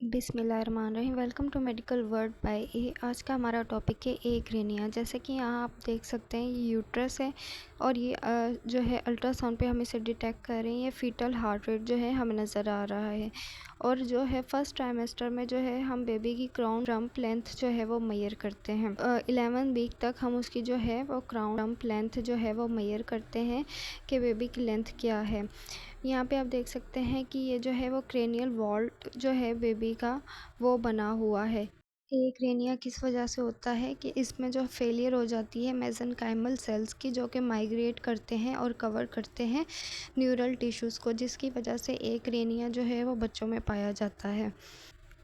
बिस्मिल्लाहिर्रहमानिर्रहीम। Welcome to medical word by A. आज का हमारा टॉपिक है एग्रेनिया। जैसे कि यहाँ आप देख सकते हैं ये यूट्रस है और ये जो है अल्ट्रासाउंड पे हम इसे डिटेक्ट कर रहे हैं। ये फीटल हार्ट रेट जो है हमें नज़र आ रहा है और जो है फर्स्ट ट्राइमेस्टर में जो है हम बेबी की क्राउन रम्प लेंथ जो है वो मेजर करते हैं। 11 वीक तक हम उसकी जो है वो क्राउन रम्प लेंथ जो है वो मेजर करते हैं कि बेबी की लेंथ क्या है। यहाँ पे आप देख सकते हैं कि ये जो है वो क्रेनियल वॉल्ट जो है बेबी का वो बना हुआ है। एक्रेनिया किस वजह से होता है कि इसमें जो फेलियर हो जाती है मेसेनकाइमल सेल्स की, जो कि माइग्रेट करते हैं और कवर करते हैं न्यूरल टिश्यूज़ को, जिसकी वजह से एक्रेनिया जो है वो बच्चों में पाया जाता है।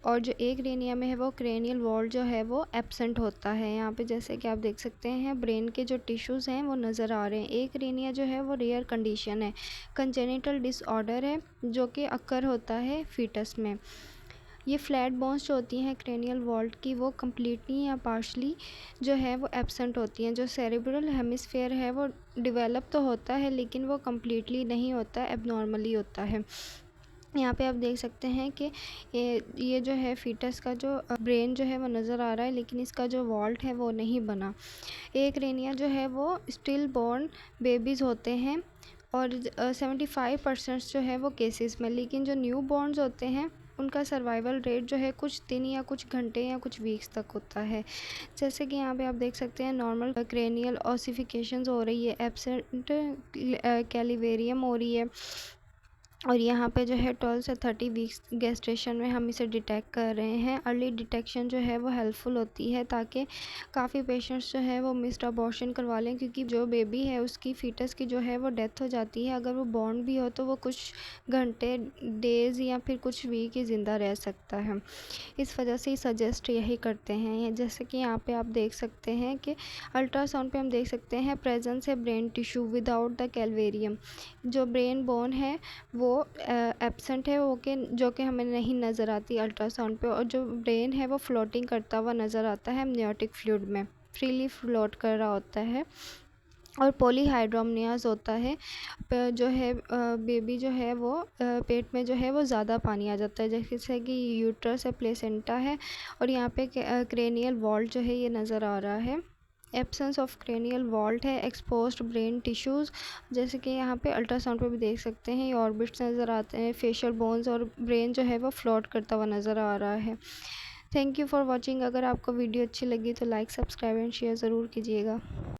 और जो एक्रेनिया में है वो क्रेनियल वॉल जो है वो एब्सेंट होता है। यहाँ पे जैसे कि आप देख सकते हैं ब्रेन के जो टिश्यूज़ हैं वो नज़र आ रहे हैं। एक्रेनिया जो है वो रेयर कंडीशन है, कंजेनिटल डिसऑर्डर है जो कि अकर होता है फीटस में। ये फ्लैट बोन्स जो होती हैं क्रेनियल वॉल्ट की वो कम्प्लीटली या पार्शली जो है वो एब्सेंट होती हैं। जो सेरेब्रल हेमिस्फेयर है वो डेवलप तो होता है लेकिन वो कम्प्लीटली नहीं होता, एबनॉर्मली होता है। यहाँ पे आप देख सकते हैं कि ये जो है फीटस का जो ब्रेन जो है वो नज़र आ रहा है लेकिन इसका जो वॉल्ट है वो नहीं बना। एक्रेनिया जो है वो स्टिल बॉर्न बेबीज़ होते हैं और 75% जो है वो केसेस में, लेकिन जो न्यू बॉर्न्स होते हैं उनका सर्वाइवल रेट जो है कुछ दिन या कुछ घंटे या कुछ वीक्स तक होता है। जैसे कि यहाँ पे आप देख सकते हैं नॉर्मल क्रेनियल ऑसिफिकेशंस हो रही है, एब्सेंट कैलिवेरियम हो रही है और यहाँ पे जो है 12 से 30 वीक्स गेस्टेशन में हम इसे डिटेक्ट कर रहे हैं। अर्ली डिटेक्शन जो है वो हेल्पफुल होती है ताकि काफ़ी पेशेंट्स जो है वो मिस्ड अबॉर्शन करवा लें, क्योंकि जो बेबी है उसकी फीटस की जो है वो डेथ हो जाती है। अगर वो बॉर्न भी हो तो वो कुछ घंटे, डेज़ या फिर कुछ वीक ही ज़िंदा रह सकता है। इस वजह से ही सजेस्ट यही करते हैं। जैसे कि यहाँ पे आप देख सकते हैं कि अल्ट्रासाउंड पे हम देख सकते हैं प्रेजेंस है ब्रेन टिश्यू विदाउट द कैलवेरियम। जो ब्रेन बोन है वो एब्सेंट है, वो के जो कि हमें नहीं नज़र आती अल्ट्रासाउंड पे, और जो ब्रेन है वो फ्लोटिंग करता हुआ नज़र आता है एमनियोटिक फ्लूइड में, फ्रीली फ्लोट कर रहा होता है। और पॉलीहाइड्रोमनियाज होता है जो है बेबी जो है वो पेट में जो है वो ज़्यादा पानी आ जाता है, जैसे कि यूट्रस है, प्लेसेंटा है और यहाँ पे क्रेनियल वॉल्ट जो है ये नज़र आ रहा है। एब्सेंस ऑफ क्रेनियल वॉल्ट है, एक्सपोज्ड ब्रेन टिश्यूज़, जैसे कि यहाँ पे अल्ट्रासाउंड पे भी देख सकते हैं ये ऑर्बिट्स नज़र आते हैं, फेशियल बोन्स, और ब्रेन जो है वो फ्लोट करता हुआ नज़र आ रहा है। Thank you for watching. अगर आपको वीडियो अच्छी लगी तो लाइक, सब्सक्राइब एंड शेयर ज़रूर कीजिएगा।